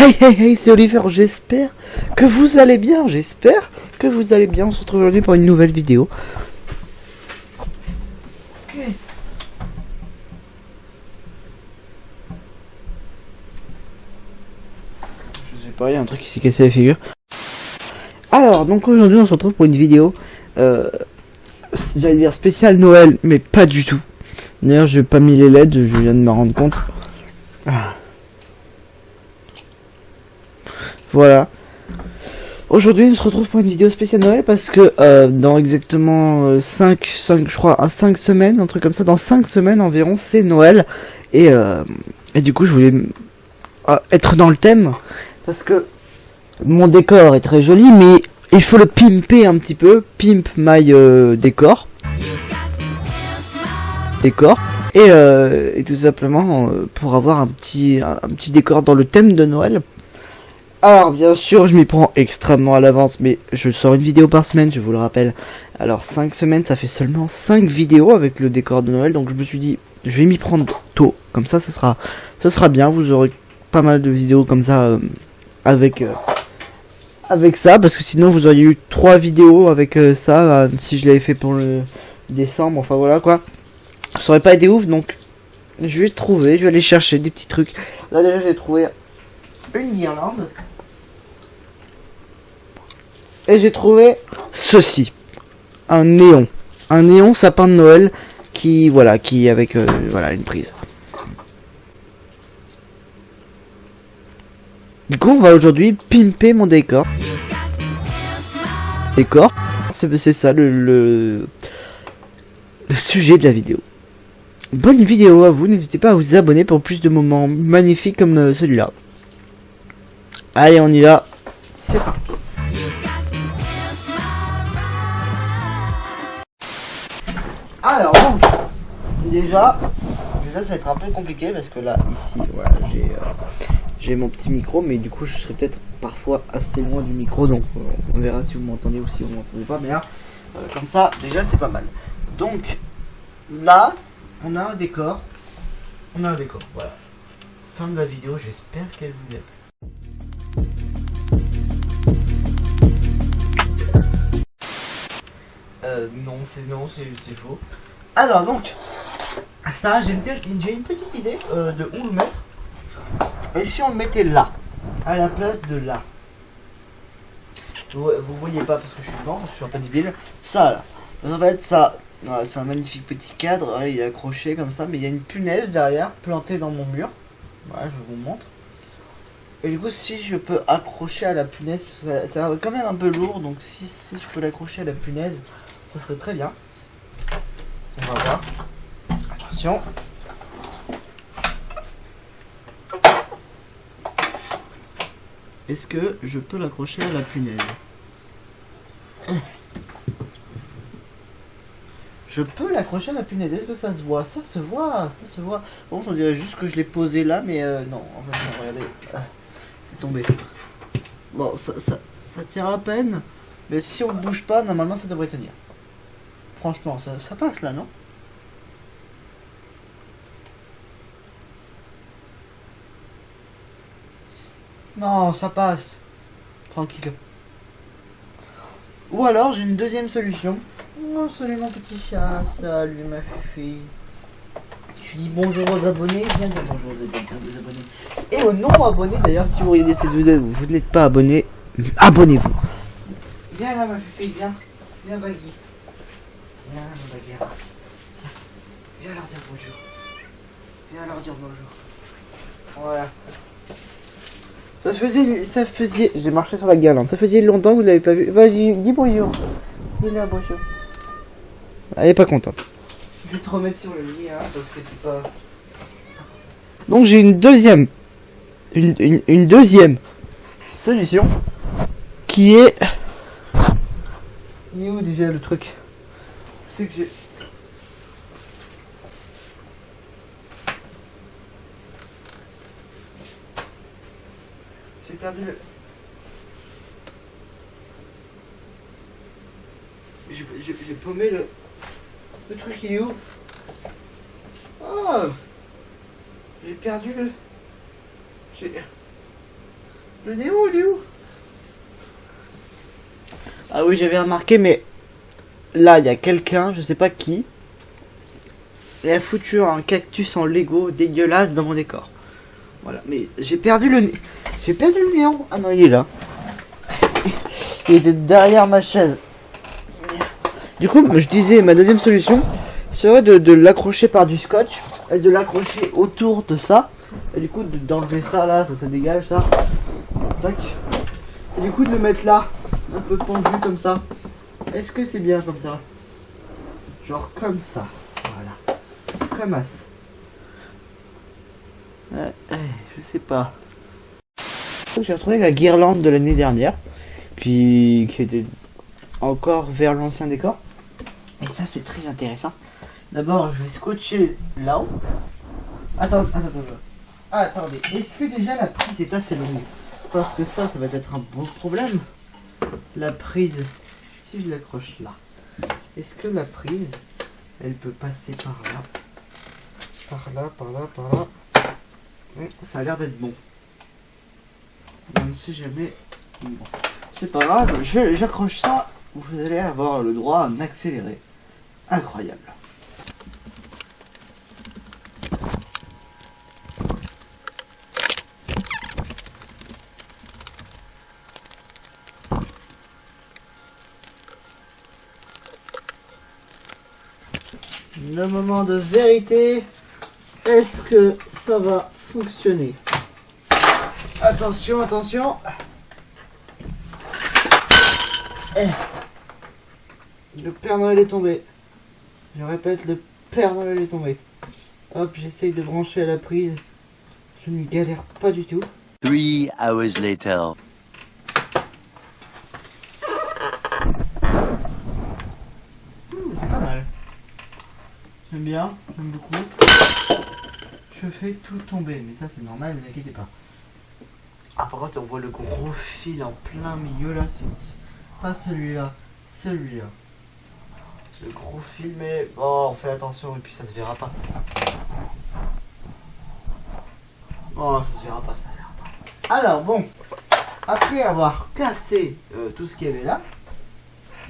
Hey hey hey, c'est Oliver, j'espère que vous allez bien, on se retrouve aujourd'hui pour une nouvelle vidéo. Qu'est-ce Je sais pas, il y a un truc qui s'est cassé la figure. Alors, donc aujourd'hui on se retrouve pour une vidéo, j'allais dire spéciale Noël, mais pas du tout. D'ailleurs, j'ai pas mis les LED, je viens de me rendre compte. Voilà. Aujourd'hui, on se retrouve pour une vidéo spéciale Noël parce que dans exactement 5 je crois, à 5 semaines, un truc comme ça, dans 5 semaines environ, c'est Noël. Et du coup, je voulais être dans le thème parce que mon décor est très joli, mais il faut le pimper un petit peu. Pimp my décor. Et tout simplement pour avoir un petit décor dans le thème de Noël. Alors bien sûr je m'y prends extrêmement à l'avance, mais je sors une vidéo par semaine, je vous le rappelle. Alors 5 semaines, ça fait seulement 5 vidéos avec le décor de Noël, donc je me suis dit je vais m'y prendre tôt, comme ça ça sera bien, vous aurez pas mal de vidéos comme ça avec ça, parce que sinon vous auriez eu 3 vidéos avec ça, si je l'avais fait pour le décembre, enfin voilà quoi. Ça aurait pas été ouf, donc je vais aller chercher des petits trucs. Là déjà j'ai trouvé une guirlande. Et j'ai trouvé ceci, un néon sapin de Noël qui avec une prise. Du coup, on va aujourd'hui pimper mon décor. C'est ça le sujet de la vidéo. Bonne vidéo à vous, n'hésitez pas à vous abonner pour plus de moments magnifiques comme celui-là. Allez, on y va, c'est parti. Alors donc, déjà ça va être un peu compliqué parce que là, ici, voilà, j'ai mon petit micro, mais du coup je serai peut-être parfois assez loin du micro, donc on verra si vous m'entendez ou si vous m'entendez pas, mais là, comme ça, déjà c'est pas mal. Donc, là, on a un décor, voilà. Fin de la vidéo, j'espère qu'elle vous plaît. Non, c'est faux. Alors donc, ça, j'ai une petite idée de où le mettre. Et si on le mettait là, à la place de là, vous voyez pas parce que je suis devant, je suis un peu débile. Ça là, parce qu'en fait ça, voilà, c'est un magnifique petit cadre, là, il est accroché comme ça, mais il y a une punaise derrière, plantée dans mon mur. Voilà, je vous montre. Et du coup, si je peux accrocher à la punaise, parce que ça va quand même un peu lourd, donc si je peux l'accrocher à la punaise, ça serait très bien. On va voir. Attention. Est-ce que je peux l'accrocher à la punaise? Je peux l'accrocher à la punaise. Est-ce que ça se voit? Ça se voit. Bon, on dirait juste que je l'ai posé là, mais non. En fait, non, regardez. C'est tombé. Bon, ça tient à peine. Mais si on bouge pas, normalement, ça devrait tenir. Franchement, ça passe là, non? Non, ça passe. Tranquille. Ou alors, j'ai une deuxième solution. Oh, salut mon petit chat. Salut ma fille. Tu dis bonjour aux abonnés. Viens dire bonjour aux abonnés. Et aux non-abonnés, d'ailleurs, si vous regardez cette vidéo, vous n'êtes pas abonné, abonnez-vous. Viens là ma fille, viens. Viens Baggy. Viens mon bagarre. Viens leur dire bonjour. Voilà. Ça faisait, j'ai marché sur la guirlande. Ça faisait longtemps que vous l'avez pas vu. Vas-y, dis bonjour. Dis-là bonjour. Elle est pas contente. Je vais te remettre sur le lit, hein, parce que t'es pas. Donc j'ai une deuxième solution qui est. Il est où déjà le truc? C'est que j'ai perdu le. J'ai paumé le truc, il est où? Oh, j'ai perdu le. Le néon, il est où? Ah oui, j'avais remarqué, mais là, il y a quelqu'un, je sais pas qui, il a foutu un cactus en Lego dégueulasse dans mon décor. Voilà, mais j'ai perdu le néon. Ah non, il est là. Il était derrière ma chaise. Du coup, je disais, ma deuxième solution serait de l'accrocher par du scotch et de l'accrocher autour de ça. Et du coup, d'enlever ça là, ça dégage ça. Tac. Et du coup, de le mettre là, un peu pendu comme ça. Est-ce que c'est bien comme ça? Genre comme ça. Voilà. Comme as. Je sais pas. J'ai retrouvé la guirlande de l'année dernière. Qui était encore vers l'ancien décor. Et ça, c'est très intéressant. D'abord, je vais scotcher là-haut. Attendez. Est-ce que déjà la prise est assez longue? Parce que ça va être un bon problème. La prise, si je l'accroche là, est-ce que la prise, elle peut passer par là? Par là. Ça a l'air d'être bon. Même si jamais... Bon. C'est pas grave, j'accroche ça. Vous allez avoir le droit à un accéléré. Incroyable. Le moment de vérité. Est-ce que ça va fonctionner? Attention. Le Père Noël est tombé. Je répète, le Père Noël est tombé. Hop, j'essaye de brancher à la prise. Je ne galère pas du tout. 3 hours later. Pas mal. J'aime bien, j'aime beaucoup. Je fais tout tomber, mais ça c'est normal, ne vous inquiétez pas. Ah, par contre, on voit le gros fil en plein milieu là, c'est pas celui-là, celui-là. Le gros fil, mais oh, on fait attention et puis ça se verra pas. Oh, ça se verra pas. Alors bon, après avoir cassé tout ce qu'il y avait là,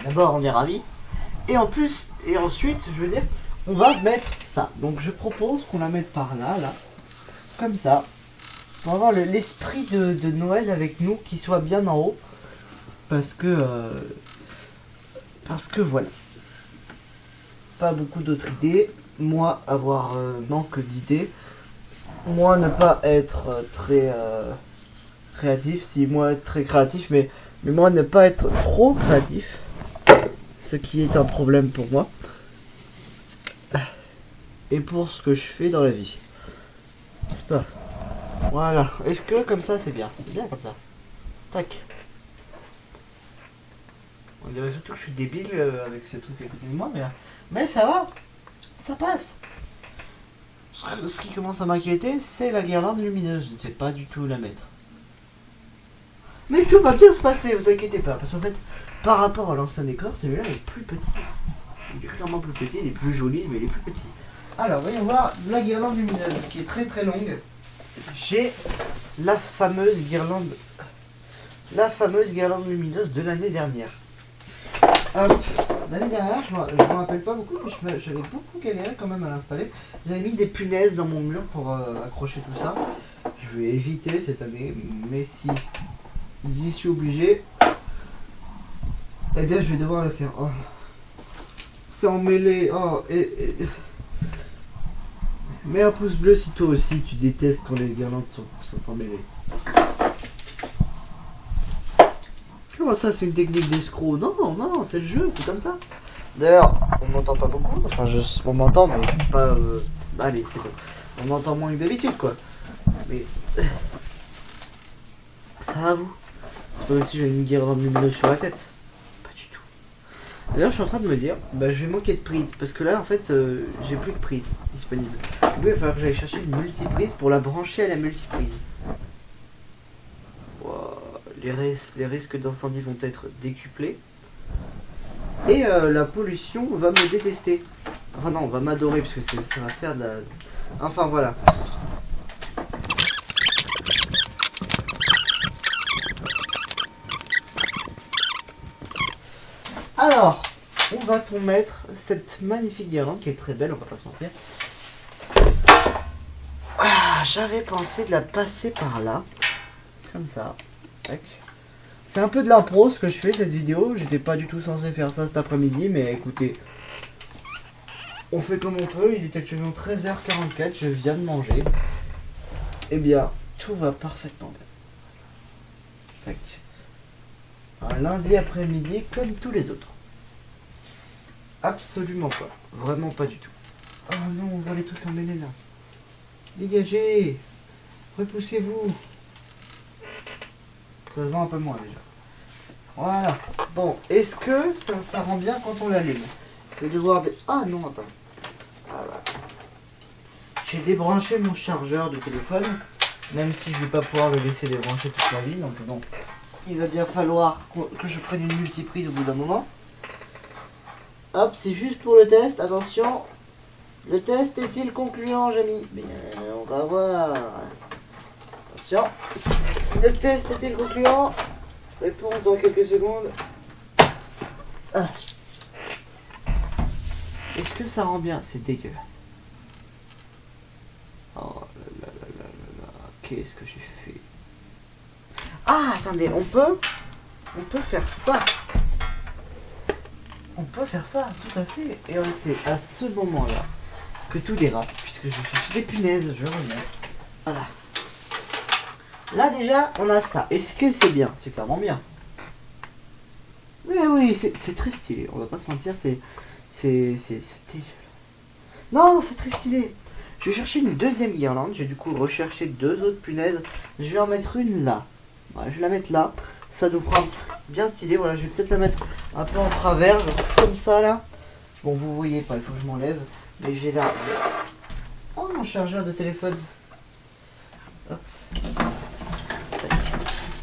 d'abord on est ravis. Et ensuite, je veux dire, on va mettre ça. Donc je propose qu'on la mette par là, comme ça, pour avoir l'esprit de Noël avec nous qui soit bien en haut. Parce que voilà. Pas beaucoup d'autres idées. Moi, avoir manque d'idées. Moi, ne pas être très créatif. Si moi être très créatif, mais moi ne pas être trop créatif. Ce qui est un problème pour moi. Et pour ce que je fais dans la vie. C'est pas. Voilà. Est-ce que comme ça c'est bien? C'est bien comme ça. Tac. On dirait surtout que je suis débile avec ces trucs à côté de moi, mais ça va. Ça passe. Ce qui commence à m'inquiéter, c'est la guirlande lumineuse. Je ne sais pas du tout où la mettre. Mais tout va bien se passer, vous inquiétez pas. Parce qu'en fait, par rapport à l'ancien décor, celui-là est plus petit. Il est clairement plus petit, il est plus joli, mais il est plus petit. Alors, voyons voir la guirlande lumineuse qui est très très longue. J'ai la fameuse guirlande lumineuse de l'année dernière. L'année dernière, je me rappelle pas beaucoup, mais j'avais beaucoup galéré quand même à l'installer. J'avais mis des punaises dans mon mur pour accrocher tout ça. Je vais éviter cette année, mais si j'y suis obligé, eh bien je vais devoir le faire. Oh. C'est emmêlé. Oh, mets un pouce bleu si toi aussi tu détestes quand les guirlandes sont emmêlées. Comment ça, c'est une technique d'escroc? Non, c'est le jeu, c'est comme ça. D'ailleurs, on m'entend pas beaucoup. Enfin, on m'entend, mais pas. Allez, c'est bon. On m'entend moins que d'habitude, quoi. Mais. Ça va, vous? C'est pas comme si j'avais une guirlande lumineuse sur la tête. Pas du tout. D'ailleurs, je suis en train de me dire, je vais manquer de prise. Parce que là, en fait, j'ai plus de prise disponible. Du coup, il va falloir que j'aille chercher une multiprise pour la brancher à la multiprise. Les risques d'incendie vont être décuplés. Et la pollution va me détester. Enfin non, on va m'adorer parce que ça va faire de la... Enfin voilà. Alors, où va-t-on mettre cette magnifique guirlande qui est très belle, on va pas se mentir. Ah, j'avais pensé de la passer par là. Comme ça. Tac. C'est un peu de l'impro ce que je fais cette vidéo. J'étais pas du tout censé faire ça cet après-midi, mais écoutez. On fait comme on peut. Il est actuellement 13h44. Je viens de manger. Eh bien, tout va parfaitement bien. Tac. Un lundi après-midi comme tous les autres. Absolument pas. Vraiment pas du tout. Oh non, on voit les trucs emmêlés là. Dégagez. Repoussez-vous. Ça se voit un peu moins déjà. Voilà. Bon, est-ce que ça rend bien quand on l'allume? Je vais devoir... Ah non, attends. Voilà. J'ai débranché mon chargeur de téléphone. Même si je vais pas pouvoir le laisser débrancher toute la vie. Donc bon, il va bien falloir que je prenne une multiprise au bout d'un moment. Hop, c'est juste pour le test. Attention. Le test est-il concluant, Jamie? Bien, on va voir. Attention. Le test est-il concluant? Réponse dans quelques secondes. Ah. Est-ce que ça rend bien? C'est dégueulasse. Oh là là là là là là. Qu'est-ce que j'ai fait? Ah, attendez, on peut faire ça. On peut faire ça, tout à fait. Et c'est à ce moment-là que tout dérape, puisque je cherche des punaises, je remets. Voilà. Là déjà, on a ça. Est-ce que c'est bien? C'est clairement bien. Mais oui, c'est très stylé. On va pas se mentir, c'est dégueulasse. Non, c'est très stylé. Je vais chercher une deuxième guirlande. J'ai du coup recherché deux autres punaises. Je vais en mettre une là. Voilà, je vais la mettre là. Ça nous fera un petit truc bien stylé. Voilà, je vais peut-être la mettre un peu en travers, genre comme ça là. Bon, vous voyez pas, il faut que je m'enlève. Mais j'ai là. Oh, mon chargeur de téléphone. Hop.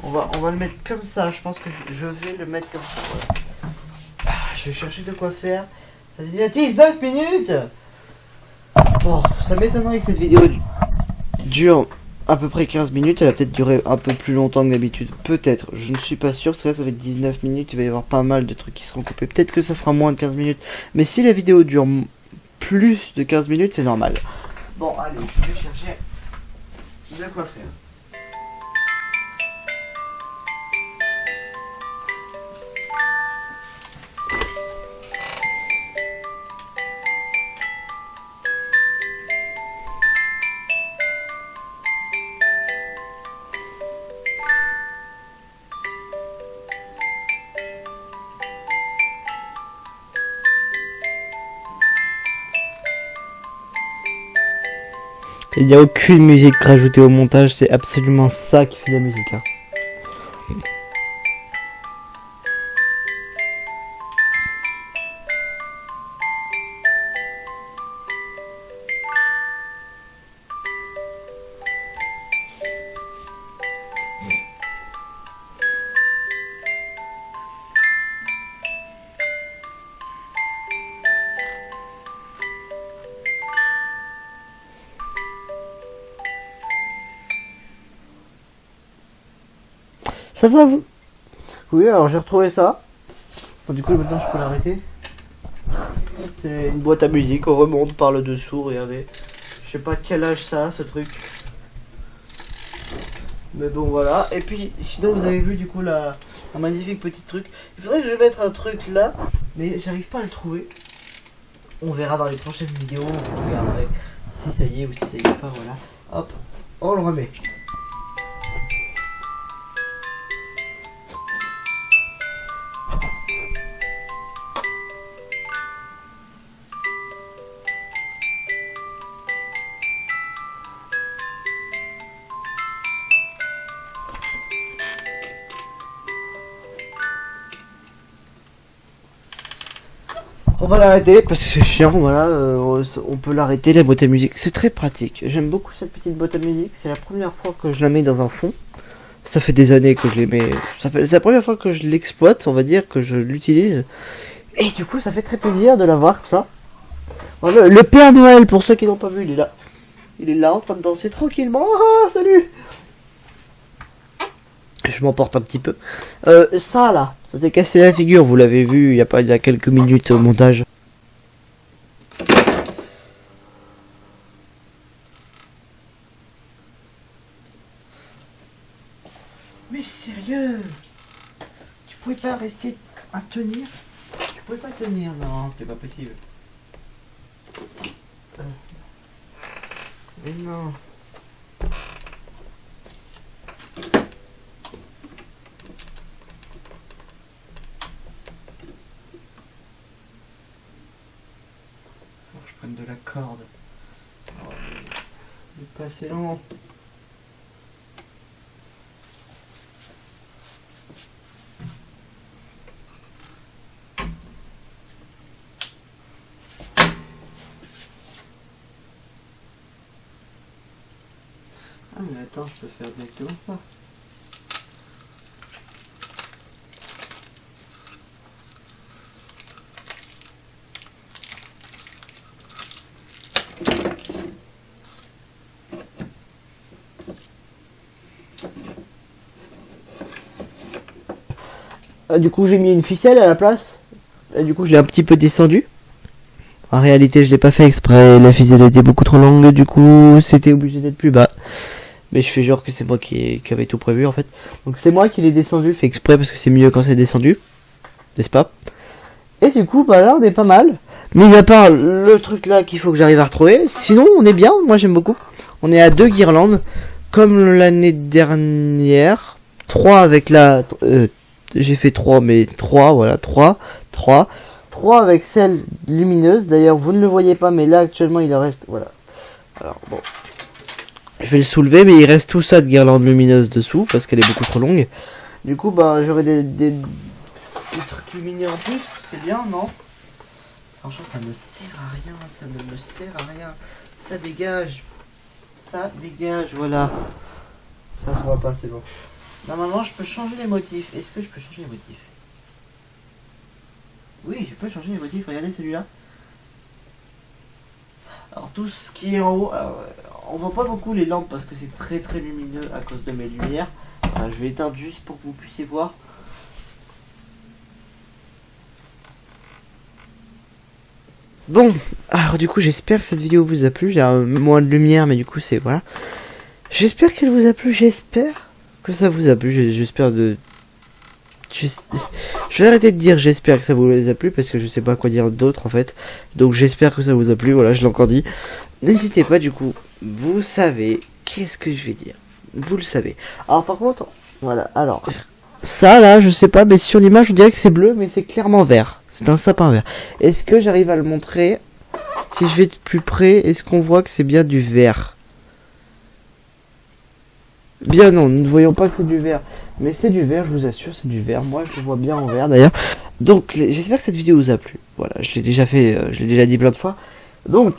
On va le mettre comme ça. Je pense que je vais le mettre comme ça. Voilà. Je vais chercher de quoi faire. Ça fait déjà 19 minutes. Bon, ça m'étonnerait que cette vidéo dure à peu près 15 minutes. Elle va peut-être durer un peu plus longtemps que d'habitude. Peut-être. Je ne suis pas sûr. Parce que là, ça fait 19 minutes. Il va y avoir pas mal de trucs qui seront coupés. Peut-être que ça fera moins de 15 minutes. Mais si la vidéo dure plus de 15 minutes, c'est normal. Bon, allez, je vais chercher de quoi faire. Il n'y a aucune musique rajoutée au montage, c'est absolument ça qui fait la musique. Hein. Ça va vous? Oui, alors j'ai retrouvé ça. Bon, du coup maintenant je peux l'arrêter. C'est une boîte à musique, on remonte par le dessous, regardez. Je sais pas quel âge ça a ce truc. Mais bon voilà. Et puis sinon vous avez vu du coup un magnifique petit truc. Il faudrait que je mette un truc là, mais j'arrive pas à le trouver. On verra dans les prochaines vidéos, on regarderai si ça y est ou si ça y est pas, voilà. Hop, on le remet. On va l'arrêter parce que c'est chiant, voilà, on peut l'arrêter, la boîte à musique, c'est très pratique. J'aime beaucoup cette petite boîte à musique, c'est la première fois que je la mets dans un fond. Ça fait des années que je les mets, c'est la première fois que je l'exploite, on va dire, que je l'utilise. Et du coup, ça fait très plaisir de la voir, tout ça. Voilà, le Père Noël, pour ceux qui n'ont pas vu, il est là. Il est là en train de danser tranquillement. Ah, salut! Je m'emporte un petit peu. Ça là, ça s'est cassé la figure, vous l'avez vu il y a quelques minutes au montage. Mais sérieux, tu pouvais pas rester à tenir? Tu pouvais pas tenir? Non, c'était pas possible. Mais non. Faut que je prenne de la corde. Oh, il est pas assez long. Ah mais attends, je peux faire directement ça. Du coup j'ai mis une ficelle à la place. Et du coup je l'ai un petit peu descendu. En réalité je l'ai pas fait exprès, la ficelle était beaucoup trop longue, du coup c'était obligé d'être plus bas. Mais je fais genre que c'est moi qui avait tout prévu en fait. Donc c'est moi qui l'ai descendu, fait exprès parce que c'est mieux quand c'est descendu. N'est-ce pas? Et du coup bah là on est pas mal. Mis à part le truc là qu'il faut que j'arrive à retrouver. Sinon on est bien, moi j'aime beaucoup. On est à 2 guirlandes. Comme l'année dernière. 3 avec la... j'ai fait 3 mais 3 voilà 3 avec celle lumineuse. D'ailleurs vous ne le voyez pas mais là actuellement il en reste. Voilà. Alors bon. Je vais le soulever, mais il reste tout ça de guirlande lumineuse dessous parce qu'elle est beaucoup trop longue. Du coup, bah, j'aurai des trucs lumineux en plus. C'est bien, non? Franchement, ça me sert à rien. Ça ne me sert à rien. Ça dégage. Ça dégage, voilà. Ça se voit pas, c'est bon. Normalement, je peux changer les motifs. Est-ce que je peux changer les motifs? Oui, je peux changer les motifs. Regardez celui-là. Alors tout ce qui est en haut, on voit pas beaucoup les lampes parce que c'est très très lumineux à cause de mes lumières. Je vais éteindre juste pour que vous puissiez voir. Bon, alors du coup j'espère que cette vidéo vous a plu. J'ai moins de lumière mais du coup c'est voilà. J'espère qu'elle vous a plu, j'espère que ça vous a plu, j'espère de... Je vais arrêter de dire j'espère que ça vous a plu parce que je sais pas quoi dire d'autre en fait. Donc j'espère que ça vous a plu, voilà je l'ai encore dit. N'hésitez pas du coup, vous savez qu'est-ce que je vais dire. Vous le savez. Alors par contre, voilà, alors ça là je sais pas mais sur l'image je dirais que c'est bleu mais c'est clairement vert. C'est un sapin vert. Est-ce que j'arrive à le montrer? Si je vais de plus près, est-ce qu'on voit que c'est bien du vert? Bien non, nous ne voyons pas que c'est du vert. Mais c'est du vert, je vous assure, c'est du vert. Moi, je le vois bien en vert d'ailleurs. Donc, j'espère que cette vidéo vous a plu. Voilà, je l'ai déjà fait, je l'ai déjà dit plein de fois. Donc,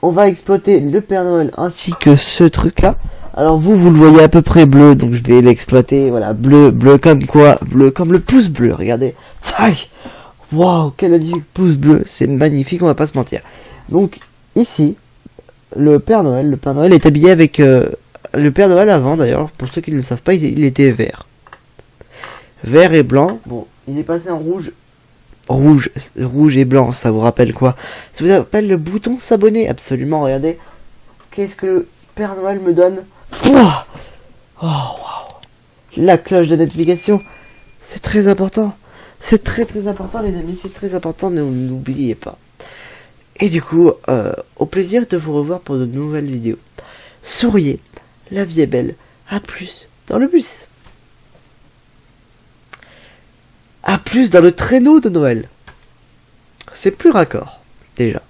on va exploiter le Père Noël ainsi que ce truc-là. Alors, vous le voyez à peu près bleu, donc je vais l'exploiter. Voilà, bleu comme quoi? Bleu comme le pouce bleu, regardez. Tac! Waouh, quel magnifique pouce bleu. C'est magnifique, on va pas se mentir. Donc, ici, le Père Noël est habillé avec... le Père Noël avant d'ailleurs, pour ceux qui ne le savent pas, il était vert. Vert et blanc. Bon, il est passé en rouge. Rouge et blanc, ça vous rappelle quoi? Ça vous rappelle le bouton s'abonner? Absolument, regardez. Qu'est-ce que le Père Noël me donne? Pouah, oh, wow. La cloche de notification. C'est très important. C'est très très important les amis, c'est très important, n'oubliez pas. Et du coup, au plaisir de vous revoir pour de nouvelles vidéos. Souriez. La vie est belle. À plus dans le bus. À plus dans le traîneau de Noël. C'est plus raccord, déjà.